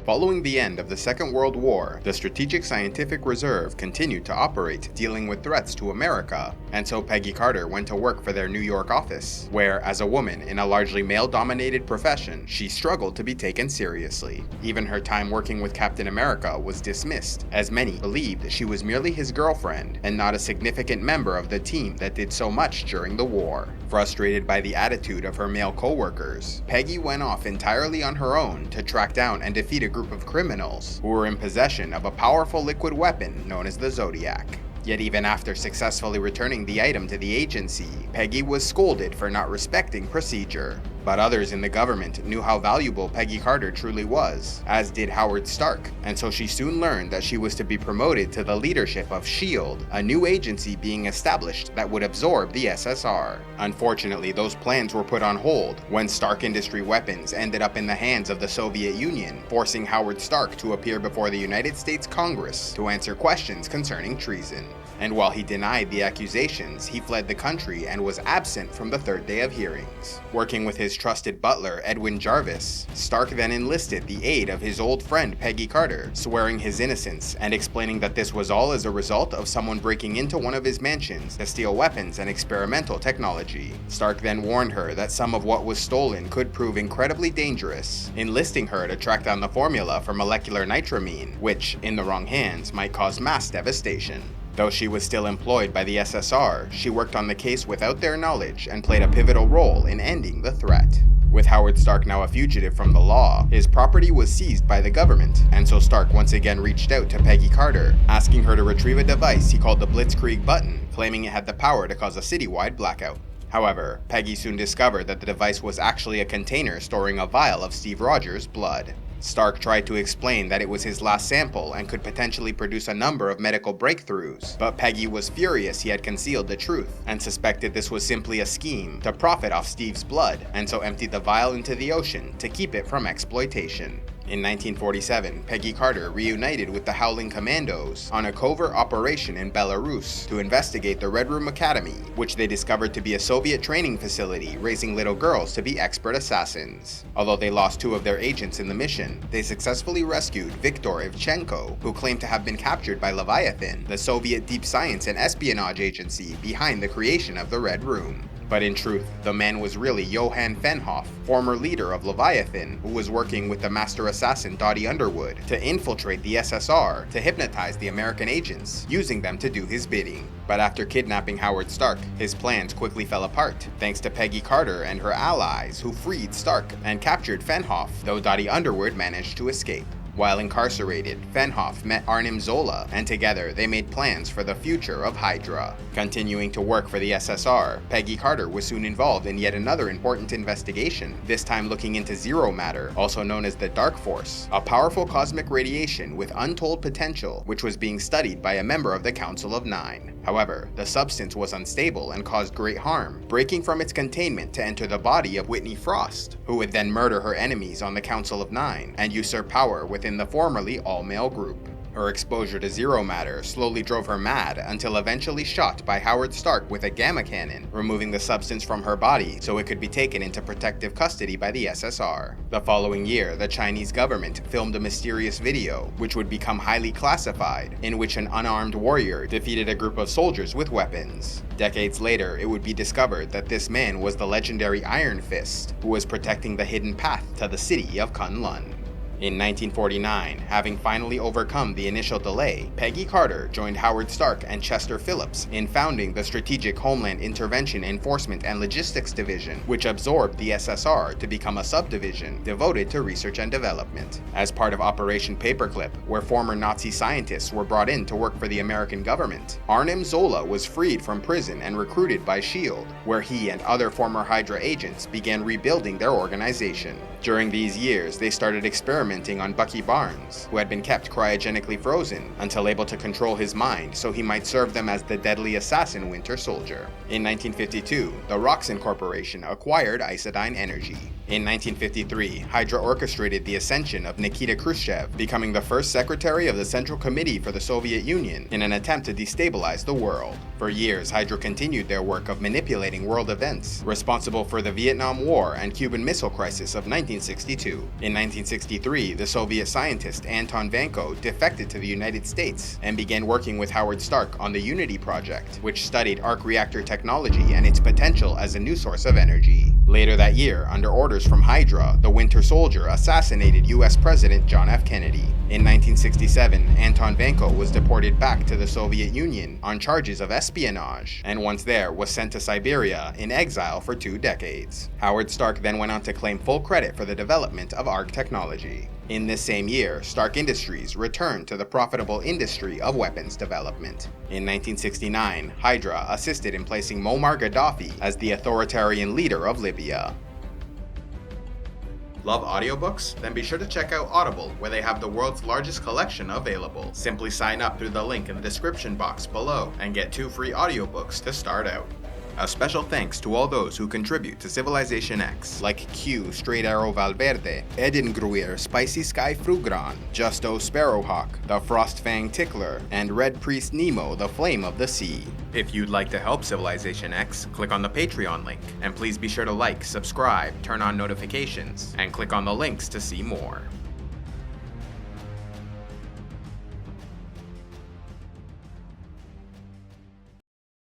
Following the end of the Second World War, the Strategic Scientific Reserve continued to operate, dealing with threats to America, and so Peggy Carter went to work for their New York office, where, as a woman in a largely male-dominated profession, she struggled to be taken seriously. Even her time working with Captain America was dismissed, as many believed she was merely his girlfriend and not a significant member of the team that did so much during the war. Frustrated by the attitude of her male co-workers, Peggy went off entirely on her own to track down and defeat a group of criminals who were in possession of a powerful liquid weapon known as the Zodiac. Yet even after successfully returning the item to the agency, Peggy was scolded for not respecting procedure. But others in the government knew how valuable Peggy Carter truly was, as did Howard Stark, and so she soon learned that she was to be promoted to the leadership of S.H.I.E.L.D., a new agency being established that would absorb the SSR. Unfortunately, those plans were put on hold when Stark Industry weapons ended up in the hands of the Soviet Union, forcing Howard Stark to appear before the United States Congress to answer questions concerning treason. And while he denied the accusations, he fled the country and was absent from the third day of hearings. Working with his trusted butler, Edwin Jarvis, Stark then enlisted the aid of his old friend Peggy Carter, swearing his innocence and explaining that this was all as a result of someone breaking into one of his mansions to steal weapons and experimental technology. Stark then warned her that some of what was stolen could prove incredibly dangerous, enlisting her to track down the formula for molecular nitramine, which, in the wrong hands, might cause mass devastation. Though she was still employed by the SSR, she worked on the case without their knowledge and played a pivotal role in ending the threat. With Howard Stark now a fugitive from the law, his property was seized by the government, and so Stark once again reached out to Peggy Carter, asking her to retrieve a device he called the Blitzkrieg button, claiming it had the power to cause a citywide blackout. However, Peggy soon discovered that the device was actually a container storing a vial of Steve Rogers' blood. Stark tried to explain that it was his last sample and could potentially produce a number of medical breakthroughs, but Peggy was furious he had concealed the truth and suspected this was simply a scheme to profit off Steve's blood, and so emptied the vial into the ocean to keep it from exploitation. In 1947, Peggy Carter reunited with the Howling Commandos on a covert operation in Belarus to investigate the Red Room Academy, which they discovered to be a Soviet training facility raising little girls to be expert assassins. Although they lost 2 of their agents in the mission, they successfully rescued Viktor Ivchenko, who claimed to have been captured by Leviathan, the Soviet deep science and espionage agency behind the creation of the Red Room. But in truth, the man was really Johann Fenhoff, former leader of Leviathan, who was working with the master assassin Dottie Underwood to infiltrate the SSR to hypnotize the American agents, using them to do his bidding. But after kidnapping Howard Stark, his plans quickly fell apart, thanks to Peggy Carter and her allies, who freed Stark and captured Fenhoff, though Dottie Underwood managed to escape. While incarcerated, Fenhoff met Arnim Zola, and together they made plans for the future of Hydra. Continuing to work for the SSR, Peggy Carter was soon involved in yet another important investigation, this time looking into Zero Matter, also known as the Dark Force, a powerful cosmic radiation with untold potential, which was being studied by a member of the Council of Nine. However, the substance was unstable and caused great harm, breaking from its containment to enter the body of Whitney Frost, who would then murder her enemies on the Council of Nine and usurp power within the formerly all-male group. Her exposure to Zero Matter slowly drove her mad until eventually shot by Howard Stark with a gamma cannon, removing the substance from her body so it could be taken into protective custody by the SSR. The following year, the Chinese government filmed a mysterious video, which would become highly classified, in which an unarmed warrior defeated a group of soldiers with weapons. Decades later, it would be discovered that this man was the legendary Iron Fist, who was protecting the hidden path to the city of Kunlun. In 1949, having finally overcome the initial delay, Peggy Carter joined Howard Stark and Chester Phillips in founding the Strategic Homeland Intervention Enforcement and Logistics Division, which absorbed the SSR to become a subdivision devoted to research and development. As part of Operation Paperclip, where former Nazi scientists were brought in to work for the American government, Arnim Zola was freed from prison and recruited by S.H.I.E.L.D., where he and other former Hydra agents began rebuilding their organization. During these years, they started experimenting on Bucky Barnes, who had been kept cryogenically frozen until able to control his mind so he might serve them as the deadly assassin Winter Soldier. In 1952, the Roxxon Corporation acquired Isodyne Energy. In 1953, Hydra orchestrated the ascension of Nikita Khrushchev, becoming the first secretary of the Central Committee for the Soviet Union in an attempt to destabilize the world. For years, Hydra continued their work of manipulating world events, responsible for the Vietnam War and Cuban Missile Crisis of 1962. In 1963, the Soviet scientist Anton Vanko defected to the United States and began working with Howard Stark on the Unity Project, which studied arc reactor technology and its potential as a new source of energy. Later that year, under orders from Hydra, the Winter Soldier assassinated US President John F. Kennedy. In 1967, Anton Vanko was deported back to the Soviet Union on charges of espionage, and once there was sent to Siberia in exile for 2 decades. Howard Stark then went on to claim full credit for the development of arc technology. In this same year, Stark Industries returned to the profitable industry of weapons development. In 1969, Hydra assisted in placing Muammar Gaddafi as the authoritarian leader of Libya. Love audiobooks? Then be sure to check out Audible, where they have the world's largest collection available. Simply sign up through the link in the description box below and get 2 free audiobooks to start out. A special thanks to all those who contribute to Civilization X, like Q Straight Arrow Valverde, Edin Gruyer Spicy Sky Frugran, Justo Sparrowhawk, the Frostfang Tickler, and Red Priest Nemo the Flame of the Sea. If you'd like to help Civilization X, click on the Patreon link, and please be sure to like, subscribe, turn on notifications, and click on the links to see more.